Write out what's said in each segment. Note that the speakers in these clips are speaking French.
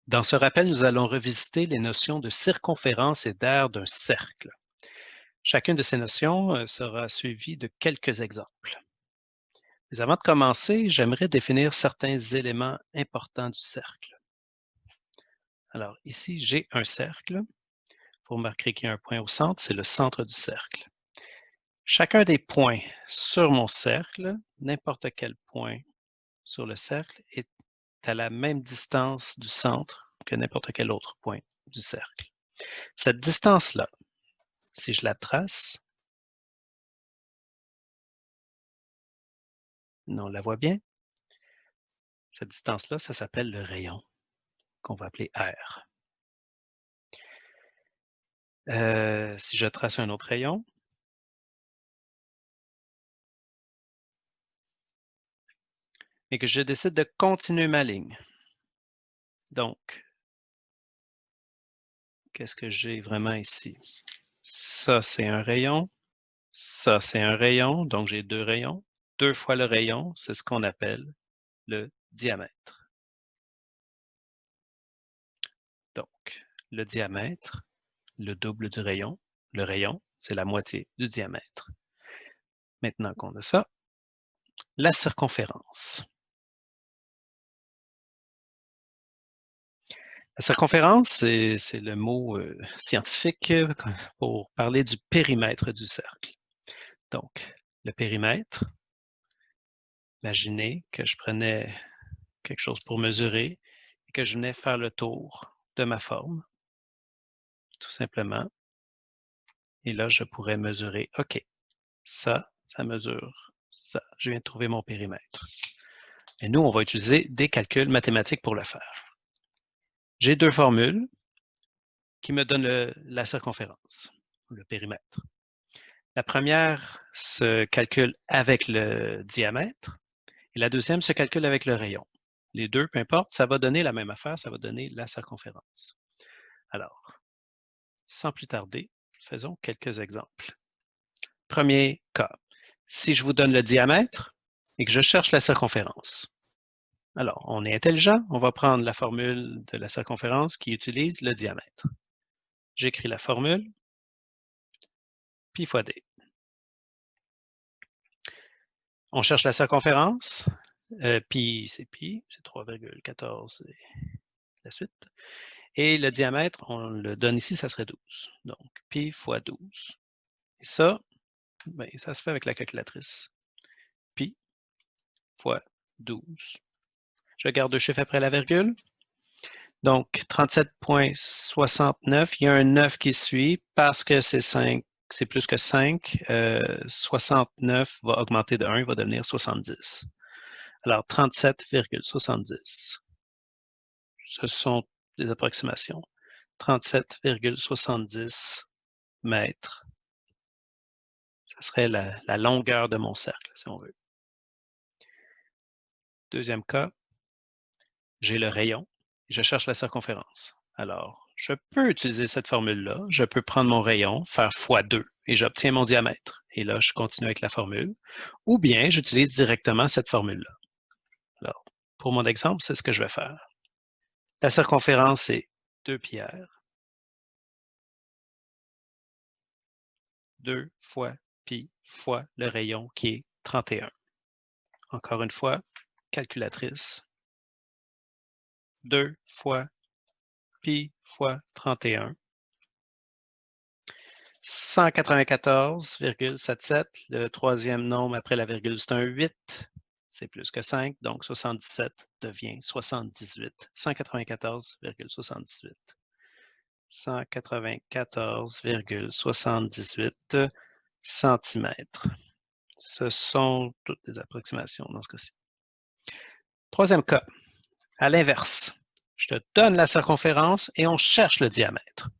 Dans ce rappel, nous allons revisiter les notions de circonférence et d'aire d'un cercle. Chacune de ces notions sera suivie de quelques exemples. Mais avant de commencer, j'aimerais définir certains éléments importants du cercle. Alors ici, j'ai un cercle. Vous remarquerez qu'il y a un point au centre, c'est le centre du cercle. Chacun des points sur mon cercle, n'importe quel point sur le cercle, est à la même distance du centre que n'importe quel autre point du cercle. Cette distance-là, si je la trace, on la voit bien, cette distance-là, ça s'appelle le rayon, qu'on va appeler R. Si je trace un autre rayon, et que je décide de continuer ma ligne. Donc, qu'est-ce que j'ai vraiment ici? Ça, c'est un rayon. Ça, c'est un rayon. Donc, j'ai deux rayons. 2 fois le rayon, c'est ce qu'on appelle le diamètre. Donc, le diamètre, le double du rayon. Le rayon, c'est la moitié du diamètre. Maintenant qu'on a ça, la circonférence. La circonférence, c'est le mot scientifique pour parler du périmètre du cercle. Donc, le périmètre, imaginez que je prenais quelque chose pour mesurer et que je venais faire le tour de ma forme, tout simplement. Et là, je pourrais mesurer, OK, ça mesure ça. Je viens de trouver mon périmètre. Et nous, on va utiliser des calculs mathématiques pour le faire. J'ai deux formules qui me donnent la circonférence, le périmètre. La première se calcule avec le diamètre et la deuxième se calcule avec le rayon. Les deux, peu importe, ça va donner la même affaire, ça va donner la circonférence. Alors, sans plus tarder, faisons quelques exemples. Premier cas, si je vous donne le diamètre et que je cherche la circonférence. Alors, on est intelligent, on va prendre la formule de la circonférence qui utilise le diamètre. J'écris la formule, pi fois d. On cherche la circonférence, pi, c'est 3,14 et la suite. Et le diamètre, on le donne ici, ça serait 12. Donc, pi fois 12. Et ça, ben, ça se fait avec la calculatrice. Pi fois 12. Je garde deux chiffres après la virgule. Donc, 37,69. Il y a un 9 qui suit parce que c'est 5. C'est plus que 5. 69 va augmenter de 1, il va devenir 70. Alors, 37,70. Ce sont des approximations. 37,70 mètres. Ça serait la longueur de mon cercle, si on veut. Deuxième cas, j'ai le rayon et je cherche la circonférence. Alors, je peux utiliser cette formule-là. Je peux prendre mon rayon, faire x2 et j'obtiens mon diamètre. Et là, je continue avec la formule. Ou bien, j'utilise directement cette formule-là. Alors, pour mon exemple, c'est ce que je vais faire. La circonférence, c'est 2 pi r. 2 fois pi fois le rayon qui est 31. Encore une fois, calculatrice. 2 fois pi fois 31. 194,77. Le troisième nombre après la virgule, c'est un 8. C'est plus que 5, donc 77 devient 78. 194,78. 194,78 centimètres. Ce sont toutes des approximations dans ce cas-ci. Troisième cas, à l'inverse. Je te donne la circonférence et on cherche le diamètre.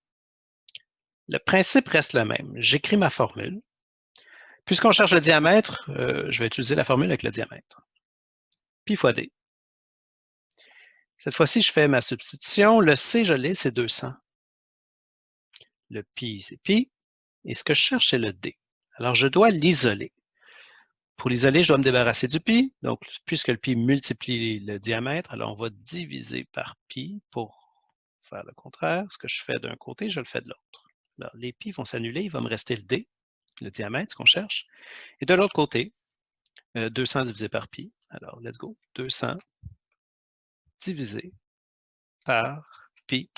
Le principe reste le même. J'écris ma formule. Puisqu'on cherche le diamètre, je vais utiliser la formule avec le diamètre. Pi fois d. Cette fois-ci, je fais ma substitution. Le c, je l'ai, c'est 200. Le pi, c'est pi. Et ce que je cherche, c'est le d. Alors, je dois l'isoler. Pour l'isoler, je dois me débarrasser du pi. Donc, puisque le pi multiplie le diamètre, alors on va diviser par pi pour faire le contraire. Ce que je fais d'un côté, je le fais de l'autre. Alors, les pi vont s'annuler, il va me rester le d, le diamètre, ce qu'on cherche. Et de l'autre côté, 200 divisé par pi. Alors, let's go. 200 divisé par pi.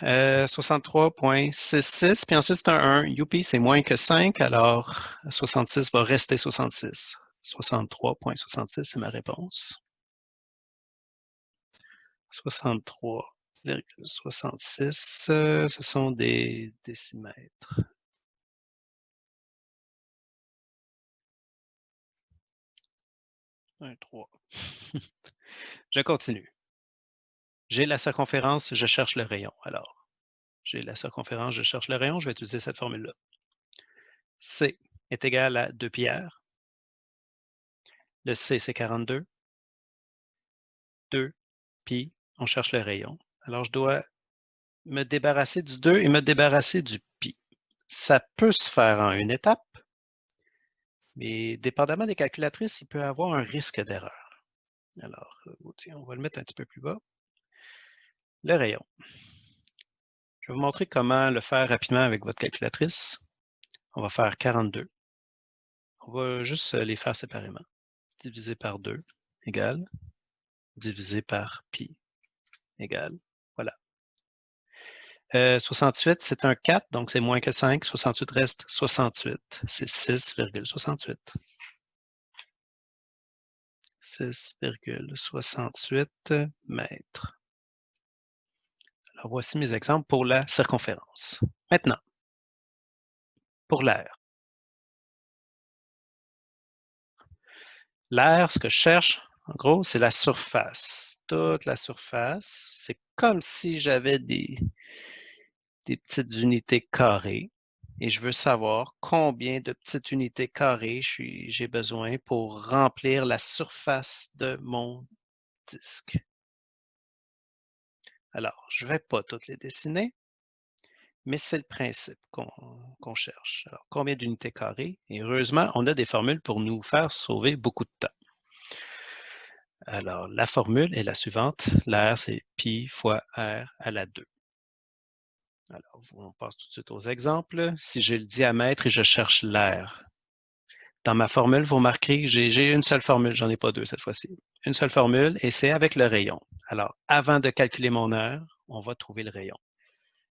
63,66, puis ensuite c'est un 1. Youpi, c'est moins que 5, alors 66 va rester 66. 63,66, c'est ma réponse. 63,66, ce sont des décimètres. Un 3. Je continue. J'ai la circonférence, je cherche le rayon. Alors, j'ai la circonférence, je cherche le rayon, je vais utiliser cette formule-là. C est égal à 2 pi r. Le C, c'est 42. 2 pi, on cherche le rayon. Alors, je dois me débarrasser du 2 et me débarrasser du pi. Ça peut se faire en une étape, mais dépendamment des calculatrices, il peut y avoir un risque d'erreur. Alors, on va le mettre un petit peu plus bas. Le rayon. Je vais vous montrer comment le faire rapidement avec votre calculatrice. On va faire 42. On va juste les faire séparément. Divisé par 2 égale, divisé par pi égale, voilà. 68, c'est un 4, donc c'est moins que 5. 68 reste 68. C'est 6,68. 6,68 mètres. Alors, voici mes exemples pour la circonférence. Maintenant, pour l'air. L'air, ce que je cherche, en gros, c'est la surface. Toute la surface. C'est comme si j'avais des petites unités carrées. Et je veux savoir combien de petites unités carrées j'ai besoin pour remplir la surface de mon disque. Alors, je ne vais pas toutes les dessiner, mais c'est le principe qu'on cherche. Alors, combien d'unités carrées? Et heureusement, on a des formules pour nous faire sauver beaucoup de temps. Alors, la formule est la suivante. L'air, c'est pi fois r à la 2. Alors, on passe tout de suite aux exemples. Si j'ai le diamètre et je cherche l'air, dans ma formule, vous remarquerez que j'ai une seule formule, j'en ai pas deux cette fois-ci. Une seule formule et c'est avec le rayon. Alors, avant de calculer mon air, on va trouver le rayon.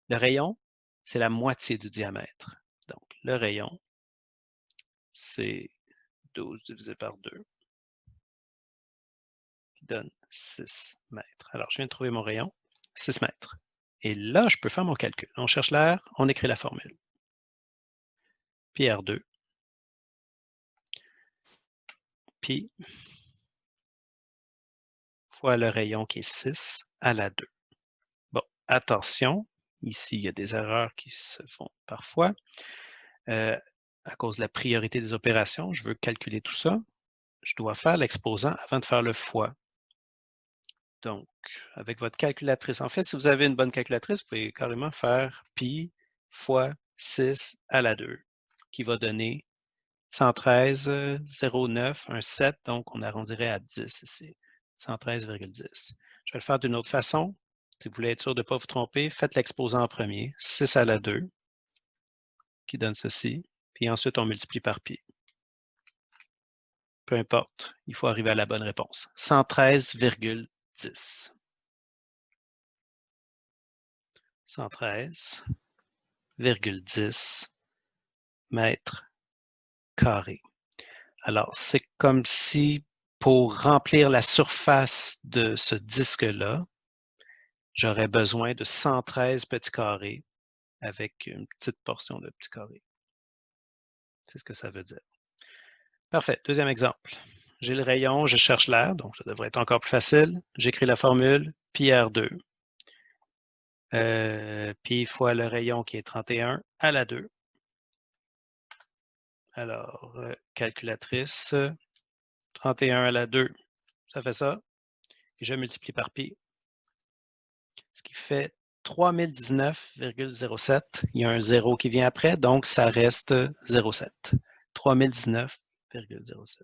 Le rayon, c'est la moitié du diamètre. Donc, le rayon, c'est 12 divisé par 2, qui donne 6 mètres. Alors, je viens de trouver mon rayon, 6 mètres. Et là, je peux faire mon calcul. On cherche l'air, on écrit la formule. Pi R2, pi fois le rayon qui est 6 à la 2. Bon, attention, ici, il y a des erreurs qui se font parfois. À cause de la priorité des opérations, je veux calculer tout ça. Je dois faire l'exposant avant de faire le fois. Donc, avec votre calculatrice, en fait, si vous avez une bonne calculatrice, vous pouvez carrément faire pi fois 6 à la 2, qui va donner 113,09, un 7, donc on arrondirait à 10 ici, 113,10. Je vais le faire d'une autre façon. Si vous voulez être sûr de ne pas vous tromper, faites l'exposant en premier, 6 à la 2, qui donne ceci, puis ensuite on multiplie par pi. Peu importe, il faut arriver à la bonne réponse. 113,10. 113,10 mètres carrés. Alors, c'est comme si pour remplir la surface de ce disque-là, j'aurais besoin de 113 petits carrés avec une petite portion de petits carrés. C'est ce que ça veut dire. Parfait. Deuxième exemple. J'ai le rayon, je cherche l'air, donc ça devrait être encore plus facile. J'écris la formule pi R2. Pi fois le rayon qui est 31 à la 2. Alors, calculatrice, 31 à la 2, ça fait ça. Et je multiplie par pi, ce qui fait 3019,07. Il y a un 0 qui vient après, donc ça reste 0,7. 3019,07.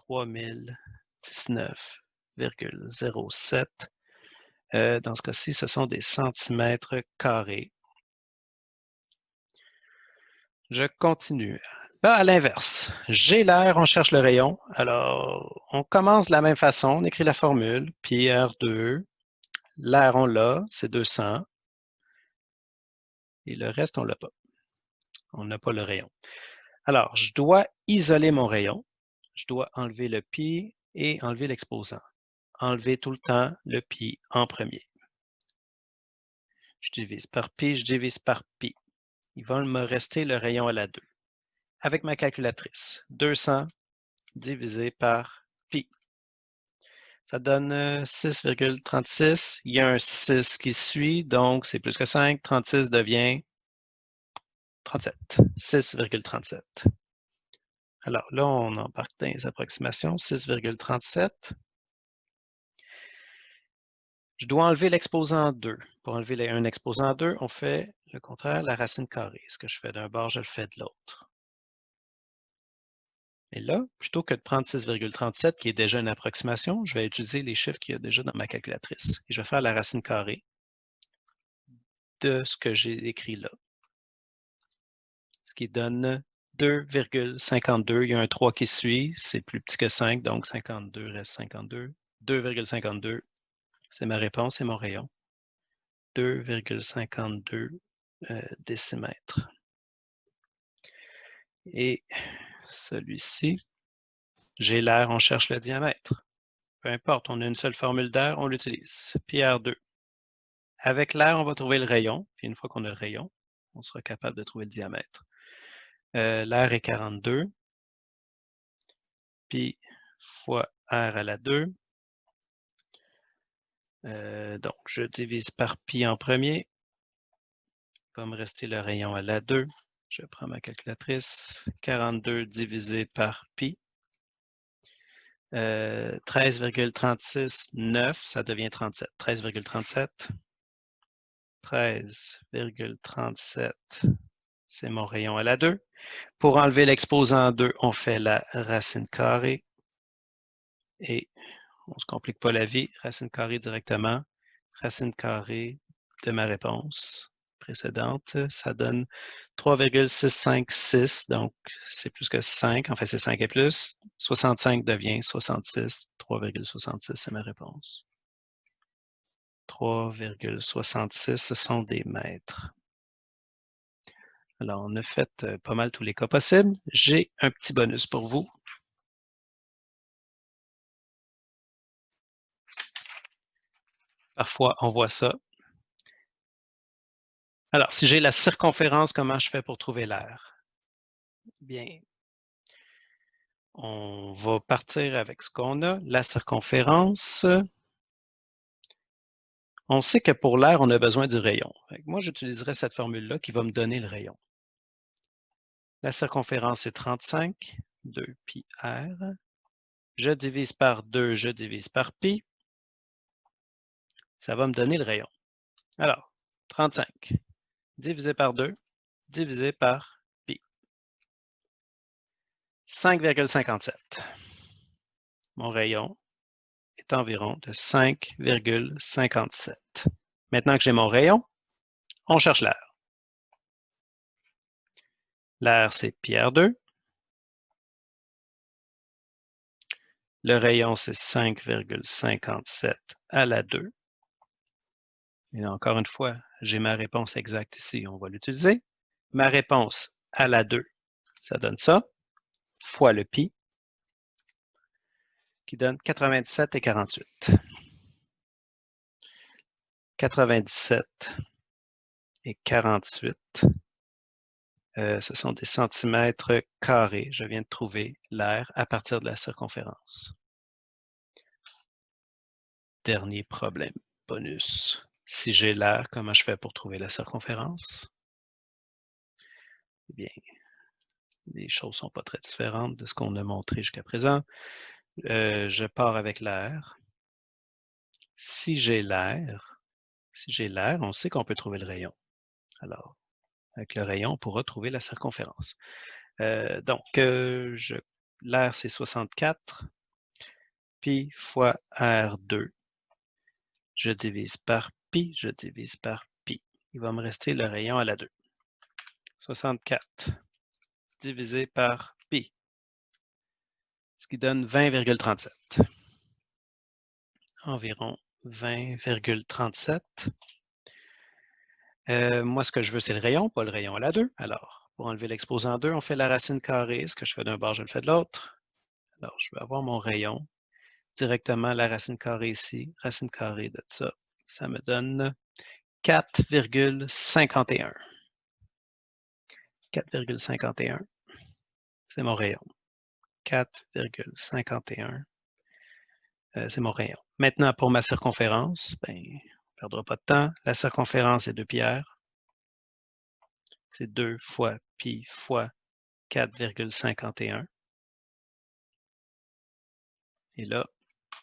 3019,07. 0,07. Dans ce cas-ci, ce sont des centimètres carrés. Je continue. Là, à l'inverse, j'ai l'air, on cherche le rayon. Alors, on commence de la même façon, on écrit la formule, pi R2. L'air, on l'a, c'est 200. Et le reste, on ne l'a pas. On n'a pas le rayon. Alors, je dois isoler mon rayon. Je dois enlever le pi et enlever l'exposant. Enlever tout le temps le pi en premier. Je divise par pi, je divise par pi. Il va me rester le rayon à la 2. Avec ma calculatrice, 200 divisé par pi. Ça donne 6,36. Il y a un 6 qui suit, donc c'est plus que 5. 36 devient 37. 6,37. Alors là, on embarque dans les approximations. 6,37. Je dois enlever l'exposant 2. Pour enlever un exposant 2, on fait le contraire, la racine carrée. Ce que je fais d'un bord, je le fais de l'autre. Et là, plutôt que de prendre 6,37, qui est déjà une approximation, je vais utiliser les chiffres qu'il y a déjà dans ma calculatrice. Et je vais faire la racine carrée de ce que j'ai écrit là. Ce qui donne 2,52. Il y a un 3 qui suit, c'est plus petit que 5, donc 52 reste 52. 2,52, c'est ma réponse, c'est mon rayon. 2,52 décimètres. Et celui-ci, j'ai l'air, on cherche le diamètre. Peu importe, on a une seule formule d'air, on l'utilise. Pi R2. Avec l'air, on va trouver le rayon. Puis une fois qu'on a le rayon, on sera capable de trouver le diamètre. L'air est 42. Pi fois R à la 2. Donc, je divise par pi en premier. Il va me rester le rayon à la 2. Je prends ma calculatrice. 42 divisé par pi. 13,36, ça devient 37. 13,37. 13,37, c'est mon rayon à la 2. Pour enlever l'exposant 2, on fait la racine carrée. Et on ne se complique pas la vie. Racine carrée directement. Racine carrée de ma réponse précédente, ça donne 3,656, donc c'est plus que 5, en fait c'est 5 et plus. 65 devient 66, 3,66 c'est ma réponse. 3,66, ce sont des mètres. Alors, on a fait pas mal tous les cas possibles. J'ai un petit bonus pour vous. Parfois, on voit ça. Alors, si j'ai la circonférence, comment je fais pour trouver l'air? Bien, on va partir avec ce qu'on a. La circonférence. On sait que pour l'air, on a besoin du rayon. Moi, j'utiliserai cette formule-là qui va me donner le rayon. La circonférence est 35, 2 pi r. Je divise par 2, je divise par pi. Ça va me donner le rayon. Alors, 35 divisé par 2, divisé par pi. 5,57. Mon rayon est environ de 5,57. Maintenant que j'ai mon rayon, on cherche l'air. L'air, c'est pi R2. Le rayon, c'est 5,57 à la 2. Et encore une fois, j'ai ma réponse exacte ici. On va l'utiliser. Ma réponse à la 2, ça donne ça, fois le pi, qui donne 97 et 48. 97 et 48, ce sont des centimètres carrés. Je viens de trouver l'air à partir de la circonférence. Dernier problème, bonus. Si j'ai l'air, comment je fais pour trouver la circonférence? Eh bien, les choses ne sont pas très différentes de ce qu'on a montré jusqu'à présent. Je pars avec l'air. Si j'ai l'air, on sait qu'on peut trouver le rayon. Alors, avec le rayon, on pourra trouver la circonférence. Donc, l'air, c'est 64. pi fois R2. Je divise par pi, je divise par pi. Il va me rester le rayon à la 2. 64 divisé par pi, ce qui donne 20,37. Environ 20,37. Moi, ce que je veux, c'est le rayon, pas le rayon à la 2. Alors, pour enlever l'exposant 2, on fait la racine carrée. Ce que je fais d'un bord, je le fais de l'autre. Alors, je vais avoir mon rayon. Directement la racine carrée ici. Racine carrée de ça. Ça me donne 4,51. 4,51. C'est mon rayon. 4,51. C'est mon rayon. Maintenant, pour ma circonférence, ben, on ne perdra pas de temps. La circonférence est 2 pi r. C'est 2 fois pi fois 4,51. Et là,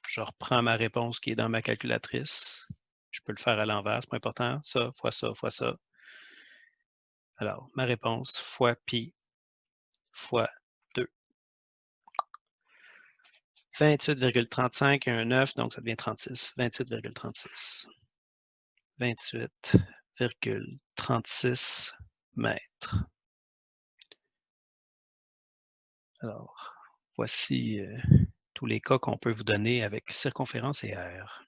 je reprends ma réponse qui est dans ma calculatrice. Je peux le faire à l'envers, c'est pas important. Ça, fois ça, fois ça. Alors, ma réponse, fois pi, fois 2. 28,35 et un 9, donc ça devient 36. 28,36. 28,36 mètres. Alors, voici tous les cas qu'on peut vous donner avec circonférence et R.